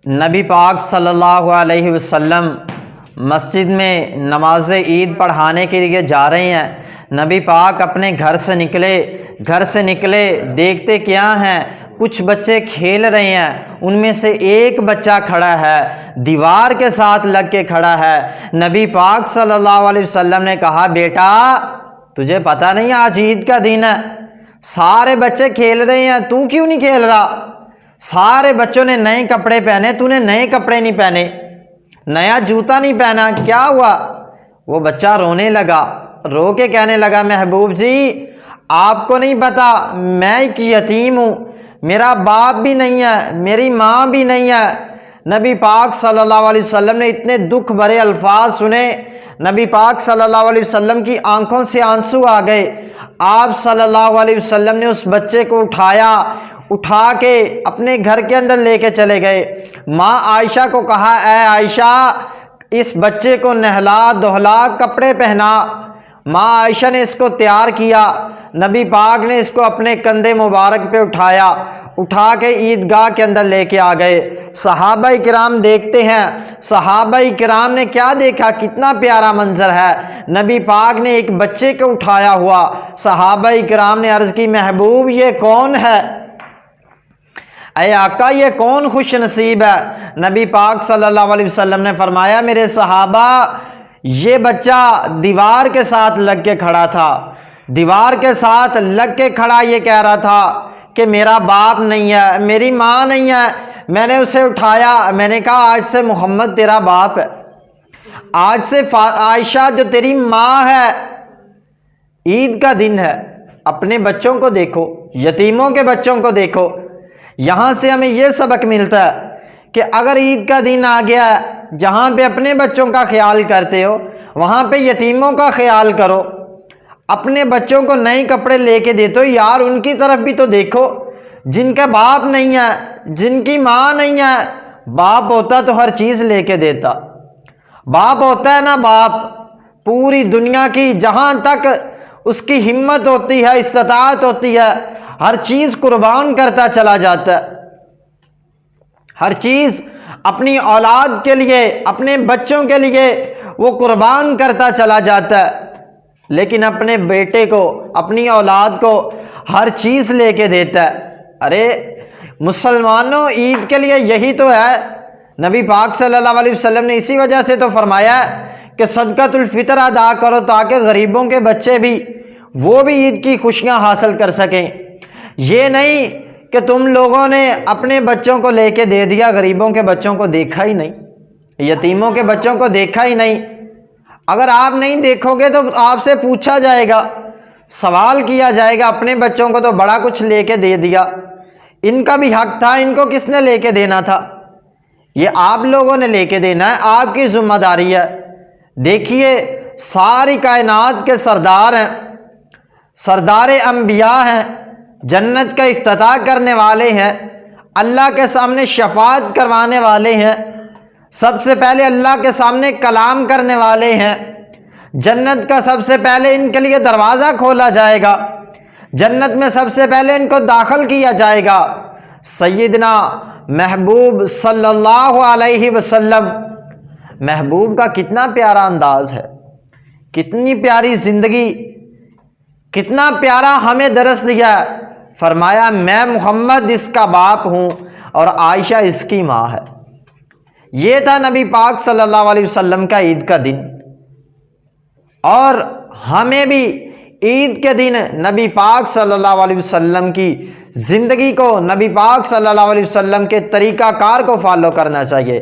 نبی پاک صلی اللہ علیہ وسلم مسجد میں نماز عید پڑھانے کے لیے جا رہے ہیں۔ نبی پاک اپنے گھر سے نکلے دیکھتے کیا ہیں، کچھ بچے کھیل رہے ہیں، ان میں سے ایک بچہ کھڑا ہے، دیوار کے ساتھ لگ کے کھڑا ہے۔ نبی پاک صلی اللہ علیہ وسلم نے کہا، بیٹا تجھے پتہ نہیں آج عید کا دن ہے، سارے بچے کھیل رہے ہیں، تو کیوں نہیں کھیل رہا؟ سارے بچوں نے نئے کپڑے پہنے، تو نے نئے کپڑے نہیں پہنے، نیا جوتا نہیں پہنا، کیا ہوا؟ وہ بچہ رونے لگا، رو کے کہنے لگا، محبوب جی آپ کو نہیں پتا میں ایک یتیم ہوں، میرا باپ بھی نہیں ہے، میری ماں بھی نہیں ہے۔ نبی پاک صلی اللہ علیہ وسلم نے اتنے دکھ بھرے الفاظ سنے، نبی پاک صلی اللہ علیہ وسلم کی آنکھوں سے آنسو آ گئے۔ آپ صلی اللہ علیہ وسلم نے اس بچے کو اٹھا کے اپنے گھر کے اندر لے کے چلے گئے۔ ماں عائشہ کو کہا، اے عائشہ اس بچے کو نہلا دہلا کپڑے پہنا۔ ماں عائشہ نے اس کو تیار کیا، نبی پاک نے اس کو اپنے کندھے مبارک پہ اٹھا کے عیدگاہ کے اندر لے کے آ گئے۔ صحابہ کرام دیکھتے ہیں، صحابہ کرام نے کیا دیکھا، کتنا پیارا منظر ہے، نبی پاک نے ایک بچے کو اٹھایا ہوا۔ صحابہ کرام نے عرض کی، محبوب یہ کون ہے؟ اے آقا یہ کون خوش نصیب ہے؟ نبی پاک صلی اللہ علیہ وسلم نے فرمایا، میرے صحابہ یہ بچہ دیوار کے ساتھ لگ کے کھڑا تھا، دیوار کے ساتھ لگ کے کھڑا یہ کہہ رہا تھا کہ میرا باپ نہیں ہے، میری ماں نہیں ہے۔ میں نے اسے اٹھایا، میں نے کہا آج سے محمد تیرا باپ ہے، آج سے عائشہ جو تیری ماں ہے۔ عید کا دن ہے، اپنے بچوں کو دیکھو، یتیموں کے بچوں کو دیکھو۔ یہاں سے ہمیں یہ سبق ملتا ہے کہ اگر عید کا دن آ گیا ہے، جہاں پہ اپنے بچوں کا خیال کرتے ہو وہاں پہ یتیموں کا خیال کرو۔ اپنے بچوں کو نئے کپڑے لے کے دیتے ہو، یار ان کی طرف بھی تو دیکھو، جن کا باپ نہیں ہے، جن کی ماں نہیں ہے۔ باپ ہوتا تو ہر چیز لے کے دیتا، باپ ہوتا ہے نا، باپ پوری دنیا کی جہاں تک اس کی ہمت ہوتی ہے، استطاعت ہوتی ہے، ہر چیز قربان کرتا چلا جاتا ہے، ہر چیز اپنی اولاد کے لیے، اپنے بچوں کے لیے وہ قربان کرتا چلا جاتا ہے۔ لیکن اپنے بیٹے کو، اپنی اولاد کو ہر چیز لے کے دیتا ہے۔ ارے مسلمانوں عید کے لیے یہی تو ہے، نبی پاک صلی اللہ علیہ وسلم نے اسی وجہ سے تو فرمایا کہ صدقۃ الفطر ادا کرو تاکہ غریبوں کے بچے بھی وہ بھی عید کی خوشیاں حاصل کر سکیں۔ یہ نہیں کہ تم لوگوں نے اپنے بچوں کو لے کے دے دیا، غریبوں کے بچوں کو دیکھا ہی نہیں، یتیموں کے بچوں کو دیکھا ہی نہیں۔ اگر آپ نہیں دیکھو گے تو آپ سے پوچھا جائے گا، سوال کیا جائے گا، اپنے بچوں کو تو بڑا کچھ لے کے دے دیا، ان کا بھی حق تھا، ان کو کس نے لے کے دینا تھا؟ یہ آپ لوگوں نے لے کے دینا ہے، آپ کی ذمہ داری ہے۔ دیکھیے ساری کائنات کے سردار ہیں، سردار انبیاء ہیں، جنت کا افتتاح کرنے والے ہیں، اللہ کے سامنے شفاعت کروانے والے ہیں، سب سے پہلے اللہ کے سامنے کلام کرنے والے ہیں۔ جنت کا سب سے پہلے ان کے لیے دروازہ کھولا جائے گا، جنت میں سب سے پہلے ان کو داخل کیا جائے گا۔ سیدنا محبوب صلی اللہ علیہ وسلم، محبوب کا کتنا پیارا انداز ہے، کتنی پیاری زندگی، کتنا پیارا ہمیں درس دیا ہے۔ فرمایا میں محمد اس کا باپ ہوں اور عائشہ اس کی ماں ہے۔ یہ تھا نبی پاک صلی اللہ علیہ وسلم کا عید کا دن، اور ہمیں بھی عید کے دن نبی پاک صلی اللہ علیہ وسلم کی زندگی کو، نبی پاک صلی اللہ علیہ وسلم کے طریقہ کار کو فالو کرنا چاہیے۔